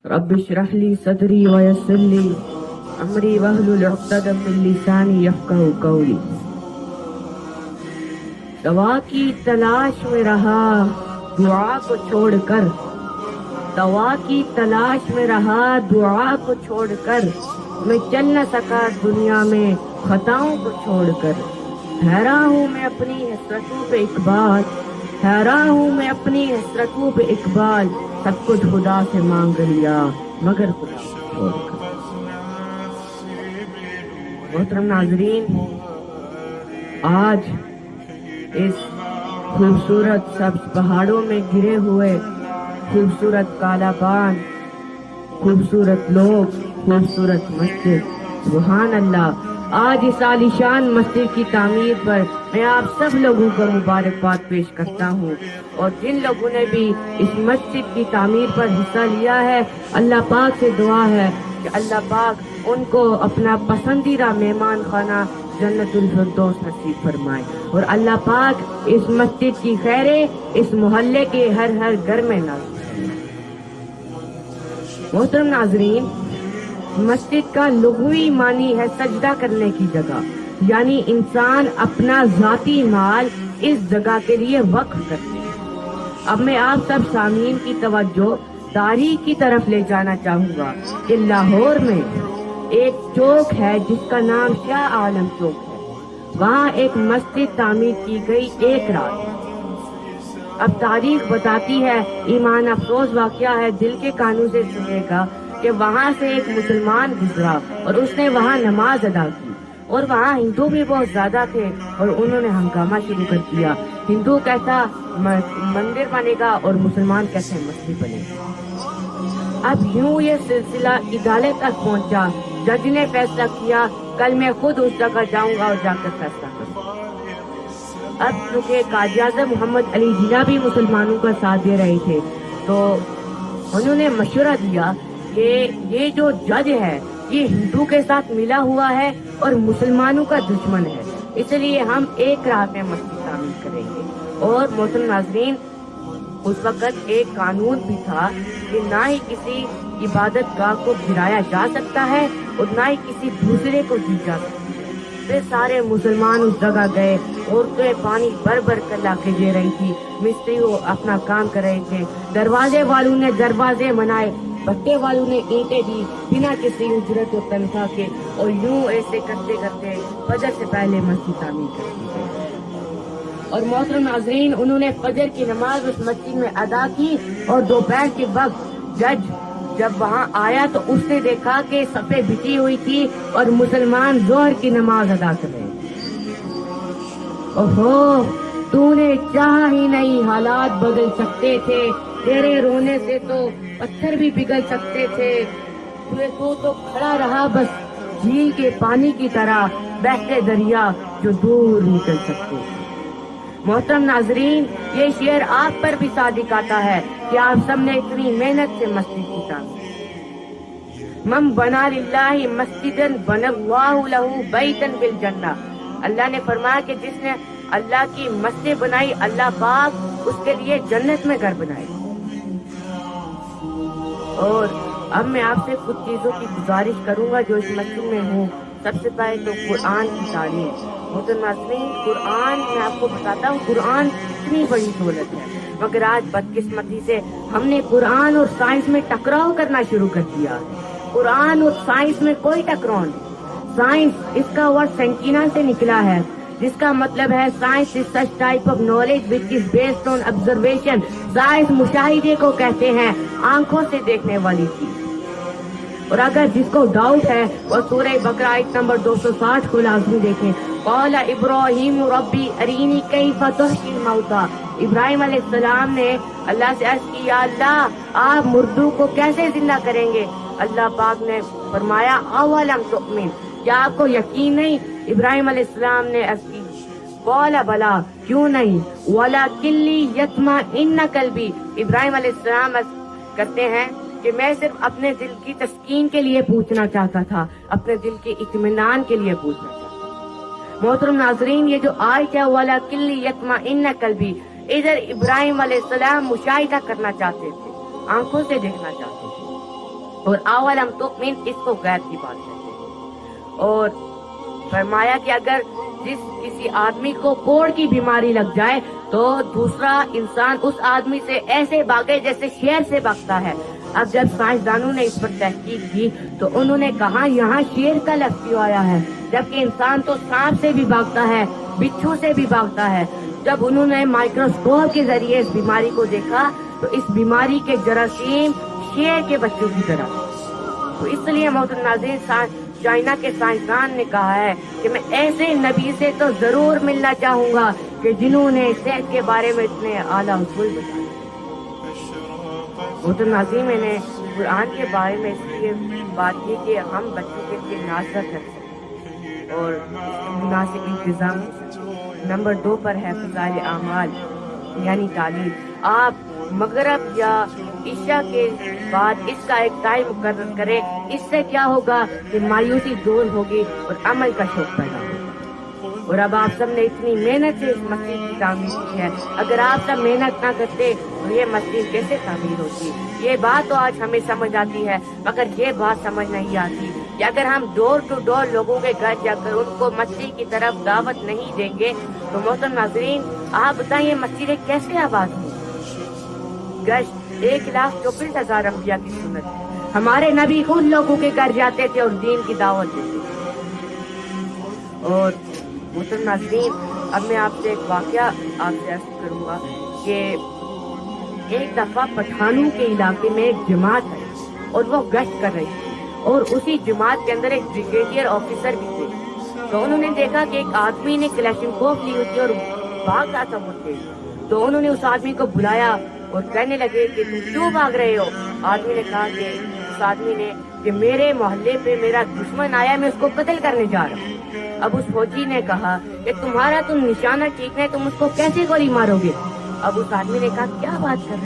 Rabbi इश्रह ली सदरी व यस्सिर ली अमरी वहलुल उक़दतम मिन लिसानी यफ़क़हू क़ौली। दवा की तलाश में रहा दुआ को छोड़कर, दवा की तलाश में रहा दुआ को छोड़कर, मैं चल न सका दुनिया में खताओं को छोड़कर। हैरान हूँ मैं अपनी हसरतों पे इकबाल, हैरान हूँ मैं अपनी हसरतों पे इकबाल, सब कुछ खुदा से मांग लिया मगर खुदा को छोड़कर। मोहतरम नाज़रीन, आज इस खूबसूरत सब्ज पहाड़ों में गिरे हुए खूबसूरत कालाबान, खूबसूरत लोग, खूबसूरत मस्जिद, सुभान अल्लाह, आज इस आलीशान मस्जिद की तामीर पर मैं आप सब लोगों को मुबारकबाद पेश करता हूँ। और जिन लोगों ने भी इस मस्जिद की तामीर पर हिस्सा लिया है, अल्लाह पाक से दुआ है कि अल्लाह पाक उनको अपना पसंदीदा मेहमान खाना जन्नतुल फिरदौस नसीब फरमाए और अल्लाह पाक इस मस्जिद की खैरें इस मोहल्ले के हर हर घर में नाज़िल फरमाए। मोहतरम नाज़रीन, मस्जिद का लुग़वी मानी है सजदा करने की जगह, यानी इंसान अपना ज़ाती माल इस जगह के लिए वक्फ करते हैं। अब मैं आप सब सामीन की तवज्जो तारीख की तरफ ले जाना चाहूँगा कि लाहौर में एक चौक है जिसका नाम शाह आलम चौक है। वहाँ एक मस्जिद तामीर की गई एक रात। अब तारीख बताती है, ईमान अफसोस वाक़या है, दिल के कानों से सुनेगा कि वहाँ से एक मुसलमान गुजरा और उसने वहाँ नमाज अदा की और वहाँ हिंदू भी बहुत ज्यादा थे और उन्होंने हंगामा शुरू कर दिया। हिंदू कहता मंदिर बनेगा और मुसलमान कहते मस्जिद बनेगा। अब यूं ये सिलसिला अदालत तक पहुंचा। जज ने फैसला किया, कल मैं खुद उस जगह जाऊंगा और जाकर फैसला करूंगा। अब चूंकि काजी आज़म मोहम्मद अली जिन्ना भी मुसलमानों का साथ दे रहे थे, तो उन्होंने मशवरा दिया कि ये जो जज है ये हिंदू के साथ मिला हुआ है और मुसलमानों का दुश्मन है, इसलिए हम एक रात में मस्जिद तामीर करेंगे। और मोहतरम नाज़रीन, उस वक्त एक कानून भी था कि ना ही किसी इबादत गाह को गिराया जा सकता है और ना ही किसी दूसरे को दी जा सकती है। फिर सारे मुसलमान उस जगह गए, औरतें पानी भर भर कर लाके दे रही थी, मिस्त्री वो अपना काम कर रहे थे, दरवाजे वालों ने दरवाजे बनाए, भट्टे वालों ने ईंटें दी बिना किसी उजरत और तनख्वाह के, और यूं ऐसे करते करते फजर से पहले मस्जिद तामीर कर दी गई। और मोहतरम नाज़रीन, उन्होंने फजर की नमाज उस मस्जिद में अदा की और दोपहर के वक्त जज जब वहाँ आया तो उसने देखा कि सफ़े बिछी हुई थी और मुसलमान जोहर की नमाज अदा कर रहे थे। ओहो, तूने चाहा ही नहीं हालात बदल सकते थे, तेरे रोने से तो पत्थर भी पिघल सकते थे, तू तो खड़ा रहा बस झील के पानी की तरह, बहते दरिया जो दूर निकल सकते थे। मोहतरम नाजरीन, ये शेर आप पर भी सादिक आता है कि आप सबने इतनी मेहनत से मस्जिद की तामीर। मन बना लिल्लाहि मस्जिदन बनल्लाहु लहू बैतन बिल जन्नह। अल्लाह ने फरमाया कि जिसने अल्लाह की मस्जिद बनाई, अल्लाह पाक उसके लिए जन्नत में घर बनाए। और अब मैं आपसे कुछ चीजों की गुजारिश करूंगा जो इस मस्जिद में हूँ। सबसे पहले तो कुरान की तालीम। कुरान मैं आपको बताता हूँ, कुरान इतनी बड़ी दौलत है, मगर आज बदकिस्मती से हमने कुरान और साइंस में टकराव करना शुरू कर दिया। कुरान और साइंस में कोई टकराव नहीं। साइंस, इसका वर्ड सेंकीना से निकला है, जिसका मतलब है science is such type of knowledge which is based on observation. Science मुशाहिदे को कहते हैं, आंखों से देखने वाली चीज। और अगर जिसको डाउट है वो सूरह बकरा आयत नंबर 260 को लाजमी देखें। क़ाला इब्राहीम रब्बी अरीनी कैफ़ तुहयिल मौता। इब्राहिम अलैहिस्सलाम ने अल्लाह से अर्ज की, या अल्लाह आप मुर्दों को कैसे जिंदा करेंगे? अल्लाह पाक ने फरमाया, अवलम तुअमिन, क्या आपको यकीन नहीं? इब्राहिम अलैहिस्सलाम ने अर्ज की, क़ाला बला, क्यों नहीं, वलाकिल्ली यत्मइन्न क़ल्बी। इब्राहिम अलैहिस्सलाम अर्ज करते हैं कि मैं सिर्फ अपने दिल की तस्कीन के लिए पूछना चाहता था, अपने दिल के इत्मीनान के लिए पूछना चाहता था। मोहतरम नाजरीन, ये जो आयत है वाला किल्ली यत्मइन्न क़ल्बी, इधर इब्राहिम अलैहिस्सलाम मुशाहिदा करना चाहते थे, आंखों से देखना चाहते थे। اور اولم تؤمن اس کو غیر کی بات کہتے ہیں. اور فرمایا کہ اگر کسی آدمی کو کوڑ کی بیماری لگ جائے تو دوسرا انسان اس آدمی سے ایسے بھاگے جیسے شیر سے بھاگتا ہے. اب جب سائنسدانوں نے اس پر تحقیق کی تو انہوں نے کہا یہاں شیر کا لفظ کیوں آیا ہے جبکہ انسان تو سانپ سے بھی بھاگتا ہے, بچھو سے بھی بھاگتا ہے. جب انہوں نے مائکروسکوپ کے ذریعے اس بیماری کو دیکھا تو اس بیماری کے جراثیم شیر کے بچوں کی طرح. تو اس لیے محترم ناظرین چائنا کے سائنسدان نے کہا ہے کہ میں ایسے نبی سے تو ضرور ملنا چاہوں گا کہ جنہوں نے صحت کے بارے میں اتنے اعلیٰ اصول بتائے. محترم ناظرین میں نے قرآن کے بارے میں اس لیے بات کی کہ ہم بچوں کے لیے ناصرت کر سکیں اور مناسب انتظام. نمبر 2 پر ہے فضائل اعمال یعنی تعلیم. آپ مغرب یا عشاء کے بعد اس کا ایک ٹائم مقرر کریں. اس سے کیا ہوگا کہ مایوسی دور ہوگی اور عمل کا شوق پیدا ہوگا. اور اب آپ سب نے اتنی محنت سے اس مسجد کی تعمیر کی ہے, اگر آپ سب محنت نہ کرتے تو یہ مسجد کیسے تعمیر ہوتی؟ یہ بات تو آج ہمیں سمجھ آتی ہے مگر یہ بات سمجھ نہیں آتی کہ اگر ہم ڈور ٹو ڈور لوگوں کے گھر جا کر ان کو مسجد کی طرف دعوت نہیں دیں گے تو محترم ناظرین آپ بتائیں مسجدیں کیسے آباد ہوں؟ گشت 1,24,000 انبیاء کی سنت ہے. ہمارے نبی خود لوگوں کے گھر جاتے تھے اور دین کی دعوت دیتے تھے. اور محترم ناظرین اب میں آپ سے ایک واقعہ آپ سے عرض کروں گا کہ ایک دفعہ پٹھانوں کے علاقے میں ایک جماعت ہے اور وہ گشت کر رہی تھی اور اسی جماعت کے اندر ایک بریگیڈیئر آفیسر بھی تھے. تو انہوں نے دیکھا کہ ایک آدمی نے کلاشنکوف لی ہوئی تھی اور بھاگ رہا تھا مڑ کے. تو انہوں نے اس آدمی کو بلایا اور کہنے لگے کہ تم کیوں بھاگ رہے ہو؟ آدمی نے کہا کہ اس آدمی نے کہ میرے محلے پہ میرا دشمن آیا, میں اس کو قتل کرنے جا رہا ہوں. اب اس فوجی نے کہا کہ تمہارا نشانہ ٹھیک ہے, تم اس کو کیسے گولی مارو گے؟ اب اس آدمی نے کہا کیا بات کر رہے